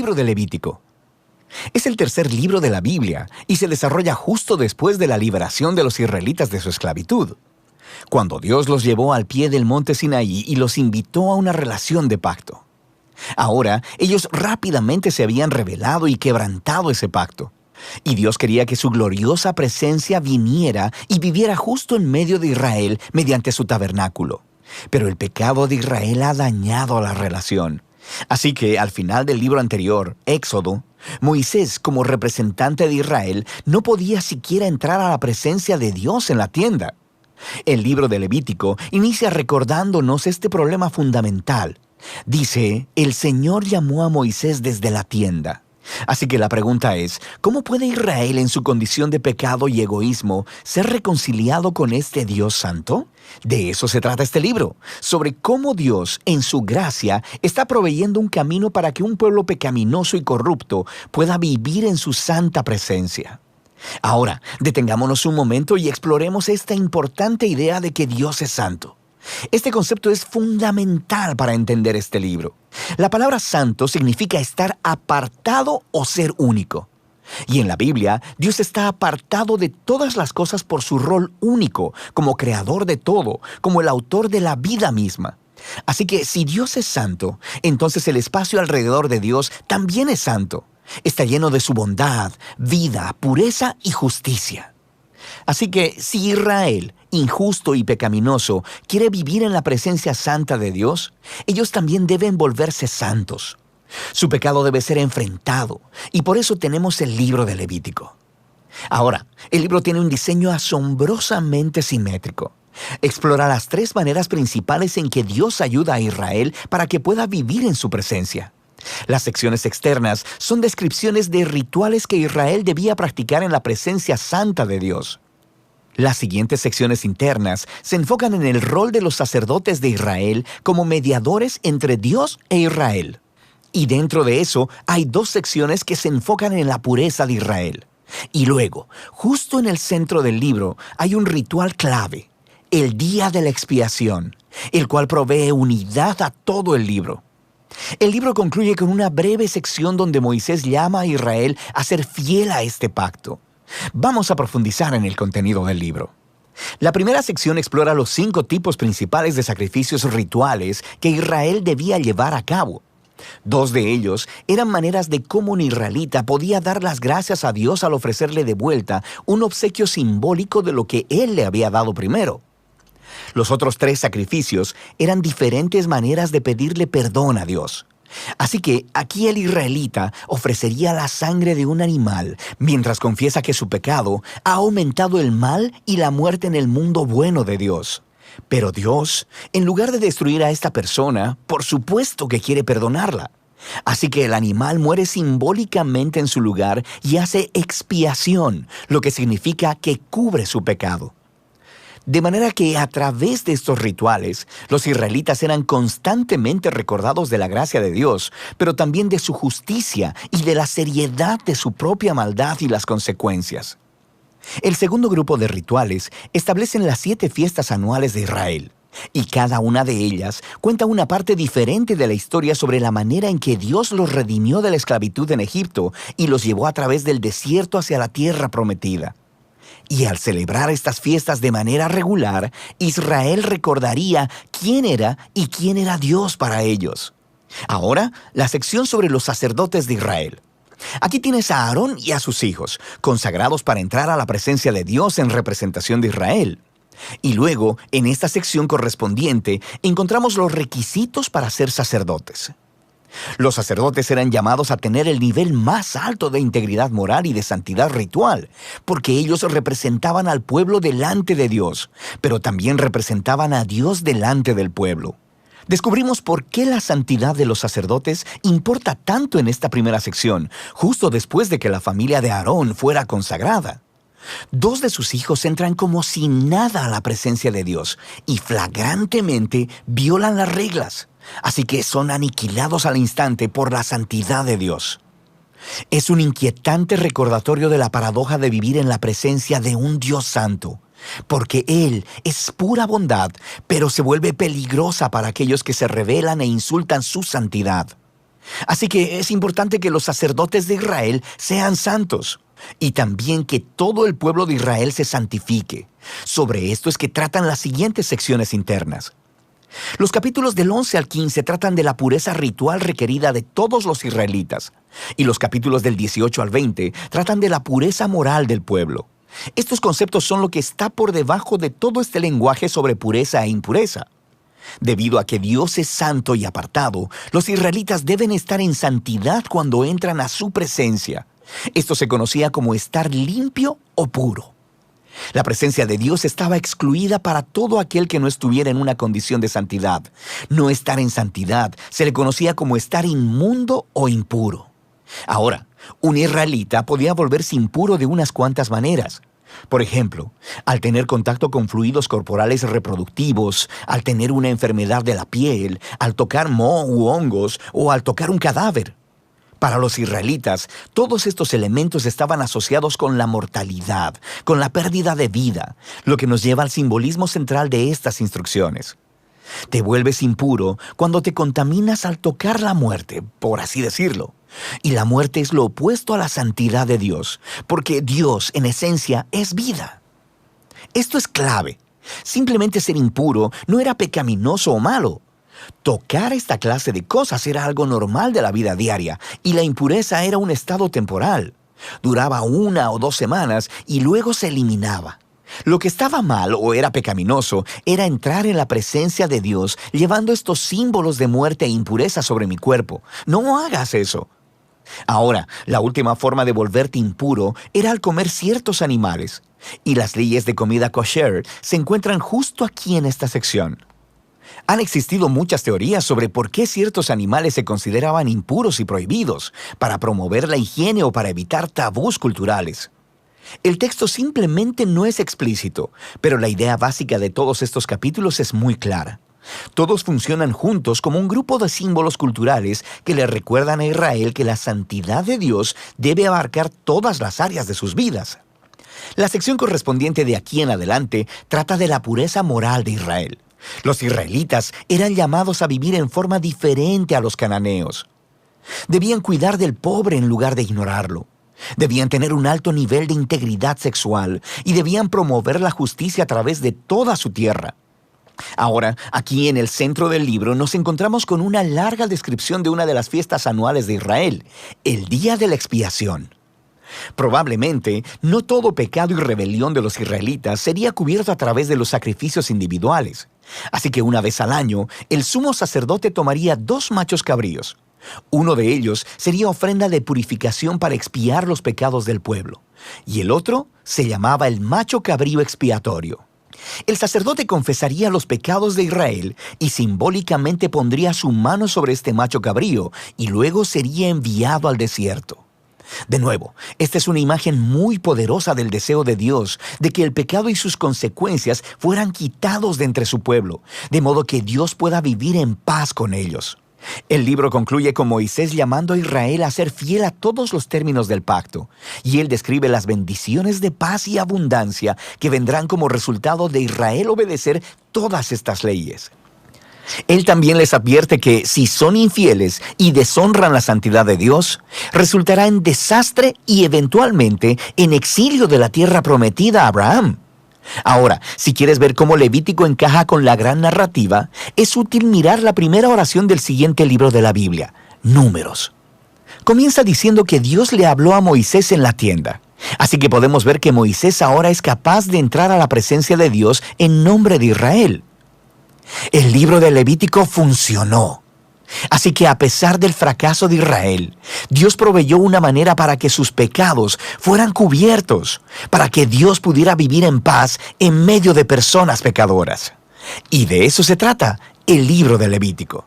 libro de Levítico. Es el tercer libro de la Biblia y se desarrolla justo después de la liberación de los israelitas de su esclavitud, cuando Dios los llevó al pie del monte Sinaí y los invitó a una relación de pacto. Ahora, ellos rápidamente se habían rebelado y quebrantado ese pacto, y Dios quería que su gloriosa presencia viniera y viviera justo en medio de Israel mediante su tabernáculo. Pero el pecado de Israel ha dañado la relación. Así que al final del libro anterior, Éxodo, Moisés, como representante de Israel, no podía siquiera entrar a la presencia de Dios en la tienda. El libro de Levítico inicia recordándonos este problema fundamental. Dice, el Señor llamó a Moisés desde la tienda. Así que la pregunta es, ¿cómo puede Israel en su condición de pecado y egoísmo ser reconciliado con este Dios santo? De eso se trata este libro, sobre cómo Dios, en su gracia, está proveyendo un camino para que un pueblo pecaminoso y corrupto pueda vivir en su santa presencia. Ahora, detengámonos un momento y exploremos esta importante idea de que Dios es santo. Este concepto es fundamental para entender este libro. La palabra santo significa estar apartado o ser único. Y en la Biblia, Dios está apartado de todas las cosas por su rol único, como creador de todo, como el autor de la vida misma. Así que si Dios es santo, entonces el espacio alrededor de Dios también es santo. Está lleno de su bondad, vida, pureza y justicia. Así que si Israel, injusto y pecaminoso, quiere vivir en la presencia santa de Dios, ellos también deben volverse santos. Su pecado debe ser enfrentado, y por eso tenemos el libro de Levítico. Ahora, el libro tiene un diseño asombrosamente simétrico. Explora las tres maneras principales en que Dios ayuda a Israel para que pueda vivir en su presencia. Las secciones externas son descripciones de rituales que Israel debía practicar en la presencia santa de Dios. Las siguientes secciones internas se enfocan en el rol de los sacerdotes de Israel como mediadores entre Dios e Israel. Y dentro de eso hay dos secciones que se enfocan en la pureza de Israel. Y luego, justo en el centro del libro, hay un ritual clave, el Día de la Expiación, el cual provee unidad a todo el libro. El libro concluye con una breve sección donde Moisés llama a Israel a ser fiel a este pacto. Vamos a profundizar en el contenido del libro. La primera sección explora los 5 tipos principales de sacrificios rituales que Israel debía llevar a cabo. 2 de ellos eran maneras de cómo un israelita podía dar las gracias a Dios al ofrecerle de vuelta un obsequio simbólico de lo que Él le había dado primero. Los otros 3 sacrificios eran diferentes maneras de pedirle perdón a Dios. Así que aquí el israelita ofrecería la sangre de un animal mientras confiesa que su pecado ha aumentado el mal y la muerte en el mundo bueno de Dios. Pero Dios, en lugar de destruir a esta persona, por supuesto que quiere perdonarla. Así que el animal muere simbólicamente en su lugar y hace expiación, lo que significa que cubre su pecado. De manera que a través de estos rituales, los israelitas eran constantemente recordados de la gracia de Dios, pero también de su justicia y de la seriedad de su propia maldad y las consecuencias. El segundo grupo de rituales establecen las 7 fiestas anuales de Israel, y cada una de ellas cuenta una parte diferente de la historia sobre la manera en que Dios los redimió de la esclavitud en Egipto y los llevó a través del desierto hacia la tierra prometida. Y al celebrar estas fiestas de manera regular, Israel recordaría quién era y quién era Dios para ellos. Ahora, la sección sobre los sacerdotes de Israel. Aquí tienes a Aarón y a sus hijos, consagrados para entrar a la presencia de Dios en representación de Israel. Y luego, en esta sección correspondiente, encontramos los requisitos para ser sacerdotes. Los sacerdotes eran llamados a tener el nivel más alto de integridad moral y de santidad ritual, porque ellos representaban al pueblo delante de Dios, pero también representaban a Dios delante del pueblo. Descubrimos por qué la santidad de los sacerdotes importa tanto en esta primera sección, justo después de que la familia de Aarón fuera consagrada. 2 de sus hijos entran como si nada a la presencia de Dios y flagrantemente violan las reglas. Así que son aniquilados al instante por la santidad de Dios. Es un inquietante recordatorio de la paradoja de vivir en la presencia de un Dios santo, porque Él es pura bondad, pero se vuelve peligrosa para aquellos que se rebelan e insultan su santidad. Así que es importante que los sacerdotes de Israel sean santos y también que todo el pueblo de Israel se santifique. Sobre esto es que tratan las siguientes secciones internas. Los capítulos del 11 al 15 tratan de la pureza ritual requerida de todos los israelitas, y los capítulos del 18 al 20 tratan de la pureza moral del pueblo. Estos conceptos son lo que está por debajo de todo este lenguaje sobre pureza e impureza. Debido a que Dios es santo y apartado, los israelitas deben estar en santidad cuando entran a su presencia. Esto se conocía como estar limpio o puro. La presencia de Dios estaba excluida para todo aquel que no estuviera en una condición de santidad. No estar en santidad se le conocía como estar inmundo o impuro. Ahora, un israelita podía volverse impuro de unas cuantas maneras. Por ejemplo, al tener contacto con fluidos corporales reproductivos, al tener una enfermedad de la piel, al tocar moho u hongos o al tocar un cadáver. Para los israelitas, todos estos elementos estaban asociados con la mortalidad, con la pérdida de vida, lo que nos lleva al simbolismo central de estas instrucciones. Te vuelves impuro cuando te contaminas al tocar la muerte, por así decirlo. Y la muerte es lo opuesto a la santidad de Dios, porque Dios, en esencia, es vida. Esto es clave. Simplemente ser impuro no era pecaminoso o malo. Tocar esta clase de cosas era algo normal de la vida diaria, y la impureza era un estado temporal. Duraba 1 o 2 semanas y luego se eliminaba. Lo que estaba mal o era pecaminoso era entrar en la presencia de Dios llevando estos símbolos de muerte e impureza sobre mi cuerpo. No hagas eso. Ahora, la última forma de volverte impuro era al comer ciertos animales, y las leyes de comida kosher se encuentran justo aquí en esta sección. Han existido muchas teorías sobre por qué ciertos animales se consideraban impuros y prohibidos, para promover la higiene o para evitar tabús culturales. El texto simplemente no es explícito, pero la idea básica de todos estos capítulos es muy clara. Todos funcionan juntos como un grupo de símbolos culturales que le recuerdan a Israel que la santidad de Dios debe abarcar todas las áreas de sus vidas. La sección correspondiente de aquí en adelante trata de la pureza moral de Israel. Los israelitas eran llamados a vivir en forma diferente a los cananeos. Debían cuidar del pobre en lugar de ignorarlo. Debían tener un alto nivel de integridad sexual y debían promover la justicia a través de toda su tierra. Ahora, aquí en el centro del libro nos encontramos con una larga descripción de una de las fiestas anuales de Israel, el Día de la Expiación. Probablemente, no todo pecado y rebelión de los israelitas sería cubierto a través de los sacrificios individuales. Así que una vez al año, el sumo sacerdote tomaría 2 machos cabríos. Uno de ellos sería ofrenda de purificación para expiar los pecados del pueblo, y el otro se llamaba el macho cabrío expiatorio. El sacerdote confesaría los pecados de Israel y simbólicamente pondría su mano sobre este macho cabrío y luego sería enviado al desierto. De nuevo, esta es una imagen muy poderosa del deseo de Dios de que el pecado y sus consecuencias fueran quitados de entre su pueblo, de modo que Dios pueda vivir en paz con ellos. El libro concluye con Moisés llamando a Israel a ser fiel a todos los términos del pacto, y él describe las bendiciones de paz y abundancia que vendrán como resultado de Israel obedecer todas estas leyes. Él también les advierte que si son infieles y deshonran la santidad de Dios, resultará en desastre y eventualmente en exilio de la tierra prometida a Abraham. Ahora, si quieres ver cómo Levítico encaja con la gran narrativa, es útil mirar la primera oración del siguiente libro de la Biblia, Números. Comienza diciendo que Dios le habló a Moisés en la tienda. Así que podemos ver que Moisés ahora es capaz de entrar a la presencia de Dios en nombre de Israel. El libro de Levítico funcionó. Así que a pesar del fracaso de Israel, Dios proveyó una manera para que sus pecados fueran cubiertos, para que Dios pudiera vivir en paz en medio de personas pecadoras. Y de eso se trata el libro de Levítico.